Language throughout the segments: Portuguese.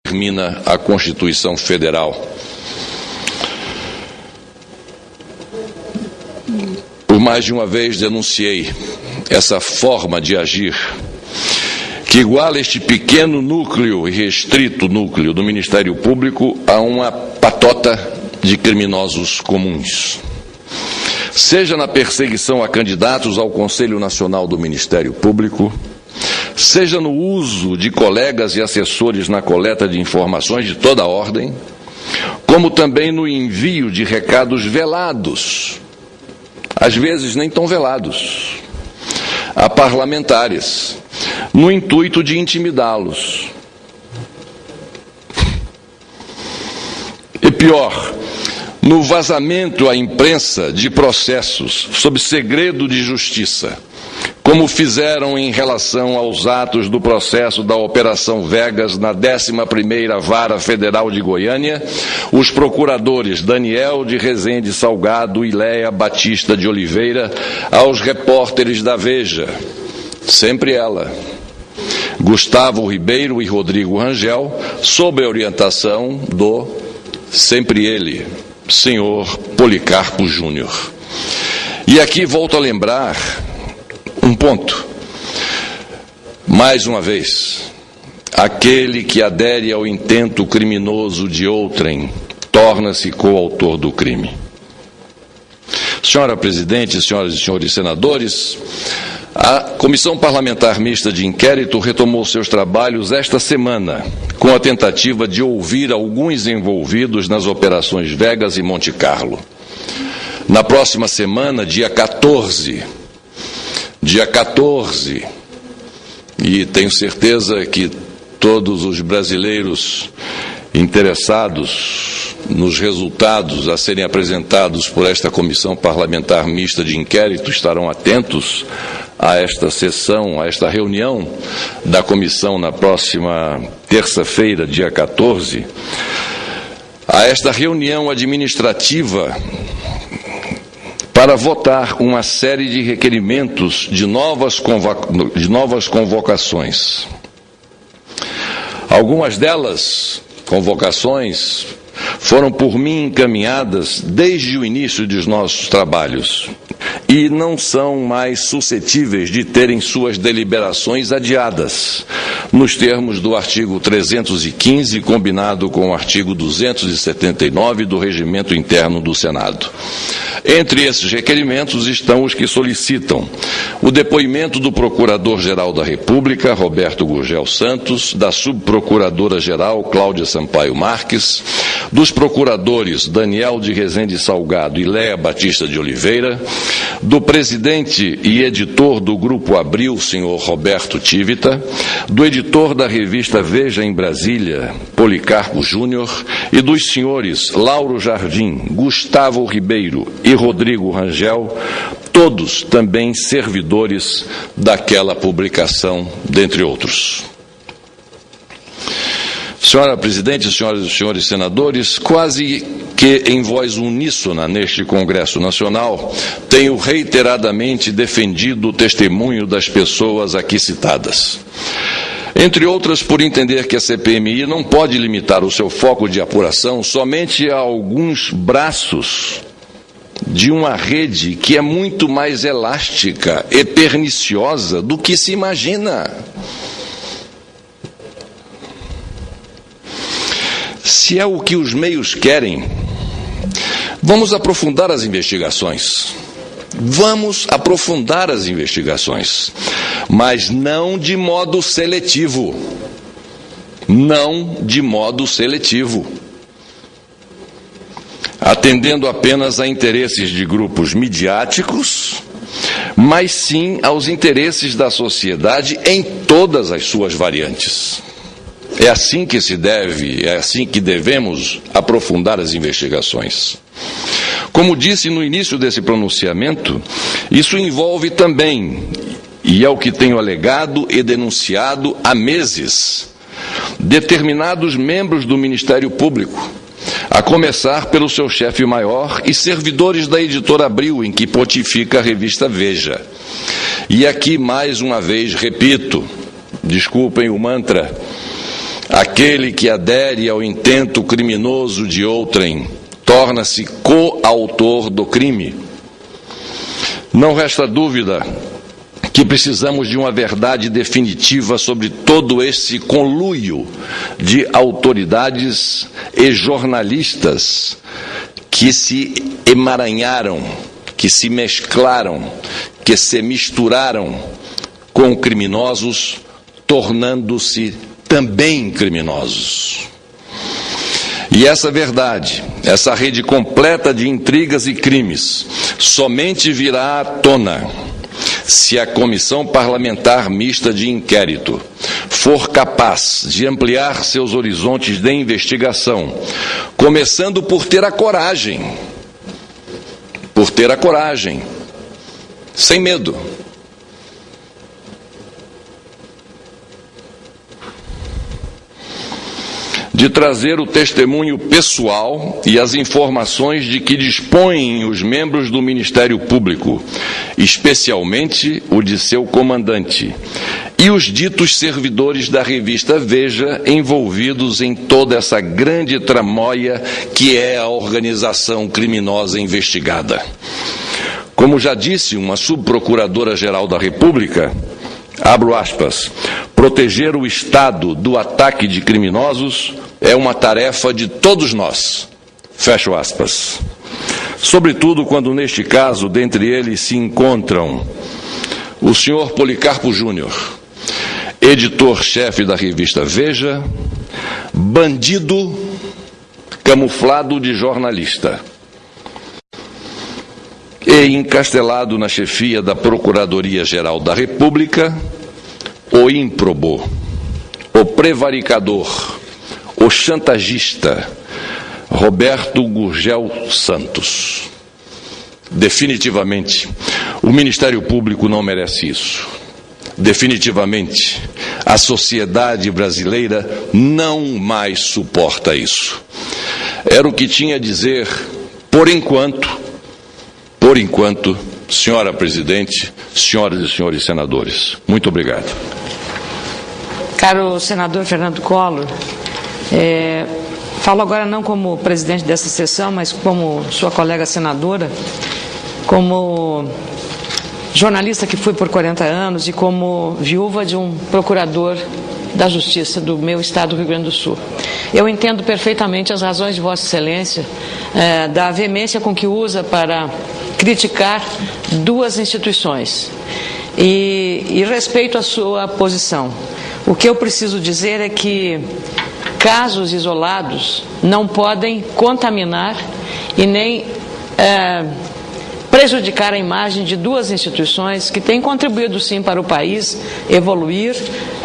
determina a Constituição Federal. Por mais de uma vez denunciei essa forma de agir que iguala este pequeno núcleo e restrito núcleo do Ministério Público a uma patota de criminosos comuns. Seja na perseguição a candidatos ao Conselho Nacional do Ministério Público, seja no uso de colegas e assessores na coleta de informações de toda a ordem, como também no envio de recados velados, às vezes nem tão velados, a parlamentares, no intuito de intimidá-los. E pior, no vazamento à imprensa de processos sob segredo de justiça, como fizeram em relação aos atos do processo da Operação Vegas na 11ª Vara Federal de Goiânia, os procuradores Daniel de Rezende Salgado e Léa Batista de Oliveira aos repórteres da Veja, sempre ela, Gustavo Ribeiro e Rodrigo Rangel, sob a orientação do sempre ele, senhor Policarpo Júnior. E aqui volto a lembrar um ponto. Mais uma vez, aquele que adere ao intento criminoso de outrem torna-se coautor do crime. Senhora Presidente, senhoras e senhores senadores, a Comissão Parlamentar Mista de Inquérito retomou seus trabalhos esta semana, com a tentativa de ouvir alguns envolvidos nas operações Vegas e Monte Carlo. Na próxima semana, dia 14, e tenho certeza que todos os brasileiros interessados nos resultados a serem apresentados por esta Comissão Parlamentar Mista de Inquérito estarão atentos a esta sessão, a esta reunião da comissão na próxima terça-feira, dia 14, a esta reunião administrativa para votar uma série de requerimentos de novas convocações. Algumas delas, convocações, foram por mim encaminhadas desde o início dos nossos trabalhos e não são mais suscetíveis de terem suas deliberações adiadas, nos termos do artigo 315, combinado com o artigo 279 do Regimento Interno do Senado. Entre esses requerimentos estão os que solicitam o depoimento do Procurador-Geral da República, Roberto Gurgel Santos, da Subprocuradora-Geral, Cláudia Sampaio Marques, dos procuradores Daniel de Rezende Salgado e Léa Batista de Oliveira, do presidente e editor do Grupo Abril, senhor Roberto Tivita, do editor da revista Veja em Brasília, Policarpo Júnior, e dos senhores Lauro Jardim, Gustavo Ribeiro e Rodrigo Rangel, todos também servidores daquela publicação, dentre outros. Senhora Presidente, senhoras e senhores senadores, quase que em voz uníssona neste Congresso Nacional, tenho reiteradamente defendido o testemunho das pessoas aqui citadas. Entre outras, por entender que a CPMI não pode limitar o seu foco de apuração somente a alguns braços de uma rede que é muito mais elástica e perniciosa do que se imagina. Se é o que os meios querem, vamos aprofundar as investigações. Vamos aprofundar as investigações, mas não de modo seletivo. Não de modo seletivo. Atendendo apenas a interesses de grupos midiáticos, mas sim aos interesses da sociedade em todas as suas variantes. É assim que se deve, é assim que devemos aprofundar as investigações. Como disse no início desse pronunciamento, isso envolve também, e é o que tenho alegado e denunciado há meses, determinados membros do Ministério Público, a começar pelo seu chefe maior e servidores da editora Abril, em que pontifica a revista Veja. E aqui, mais uma vez, repito, desculpem o mantra, Aquele que adere ao intento criminoso de outrem torna-se coautor do crime. Não resta dúvida que precisamos de uma verdade definitiva sobre todo esse conluio de autoridades e jornalistas que se emaranharam, que se mesclaram, que se misturaram com criminosos, tornando-se também criminosos. E essa verdade, essa rede completa de intrigas e crimes, somente virá à tona se a Comissão Parlamentar Mista de Inquérito for capaz de ampliar seus horizontes de investigação, começando por ter a coragem, sem medo, de trazer o testemunho pessoal e as informações de que dispõem os membros do Ministério Público, especialmente o de seu comandante, e os ditos servidores da revista Veja envolvidos em toda essa grande tramóia que é a organização criminosa investigada. Como já disse uma subprocuradora-geral da República, abro aspas, proteger o Estado do ataque de criminosos é uma tarefa de todos nós, fecho aspas. Sobretudo quando, neste caso, dentre eles se encontram o senhor Policarpo Júnior, editor-chefe da revista Veja, bandido camuflado de jornalista e encastelado na chefia da Procuradoria-Geral da República, o ímprobo, o prevaricador, o chantagista, Roberto Gurgel Santos. Definitivamente, o Ministério Público não merece isso. Definitivamente, a sociedade brasileira não mais suporta isso. Era o que tinha a dizer, por enquanto, senhora Presidente, senhoras e senhores senadores. Muito obrigado. Caro senador Fernando Collor, falo agora não como presidente dessa sessão, mas como sua colega senadora, como jornalista que fui por 40 anos e como viúva de um procurador da Justiça do meu estado do Rio Grande do Sul. Eu entendo perfeitamente as razões de Vossa Excelência, da veemência com que usa para criticar duas instituições e respeito a sua posição. O que eu preciso dizer é que casos isolados não podem contaminar e nem prejudicar a imagem de duas instituições que têm contribuído sim para o país evoluir,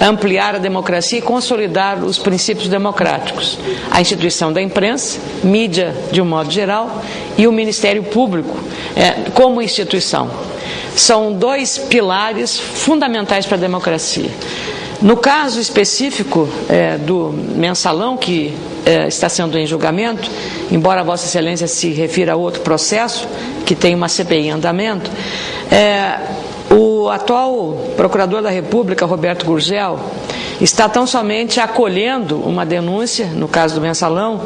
ampliar a democracia e consolidar os princípios democráticos. A instituição da imprensa, mídia de um modo geral, e o Ministério Público como instituição. São dois pilares fundamentais para a democracia. No caso específico do mensalão, que está sendo em julgamento, embora Vossa Excelência se refira a outro processo, que tem uma CPI em andamento, o atual Procurador da República, Roberto Gurgel, está tão somente acolhendo uma denúncia, no caso do mensalão,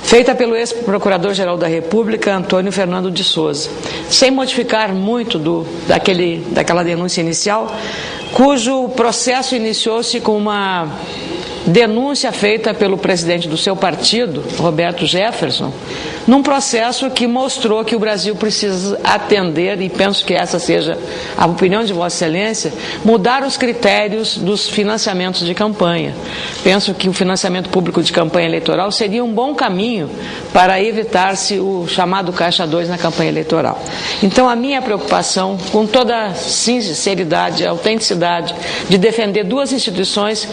feita pelo ex-procurador-geral da República, Antônio Fernando de Souza, sem modificar muito daquela denúncia inicial, cujo processo iniciou-se com uma denúncia feita pelo presidente do seu partido, Roberto Jefferson, num processo que mostrou que o Brasil precisa atender, e penso que essa seja a opinião de Vossa Excelência, mudar os critérios dos financiamentos de campanha. Penso que o financiamento público de campanha eleitoral seria um bom caminho para evitar-se o chamado Caixa 2 na campanha eleitoral. Então, a minha preocupação, com toda a sinceridade, a autenticidade, de defender duas instituições,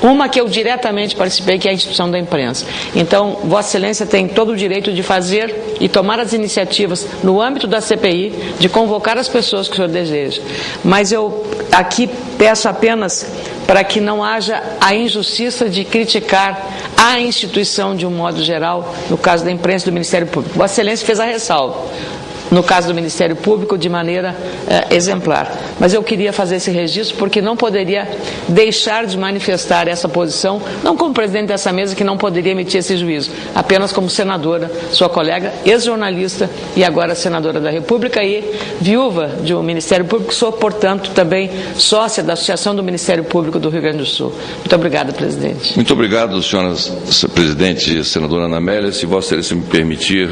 uma que eu diretamente participei, que é a instituição da imprensa. Então, Vossa Excelência tem todo o direito de fazer e tomar as iniciativas no âmbito da CPI, de convocar as pessoas que o senhor deseja. Mas eu aqui peço apenas para que não haja a injustiça de criticar a instituição de um modo geral, no caso da imprensa e do Ministério Público. Vossa Excelência fez a ressalva. no caso do Ministério Público, de maneira exemplar. Mas eu queria fazer esse registro porque não poderia deixar de manifestar essa posição, não como presidente dessa mesa, que não poderia emitir esse juízo, apenas como senadora, sua colega, ex-jornalista e agora senadora da República e viúva de um Ministério Público, sou, portanto, também sócia da Associação do Ministério Público do Rio Grande do Sul. Muito obrigada, presidente. Muito obrigado, senhora presidente, senadora Ana Amélia. Se Vossa Excelência me permitir,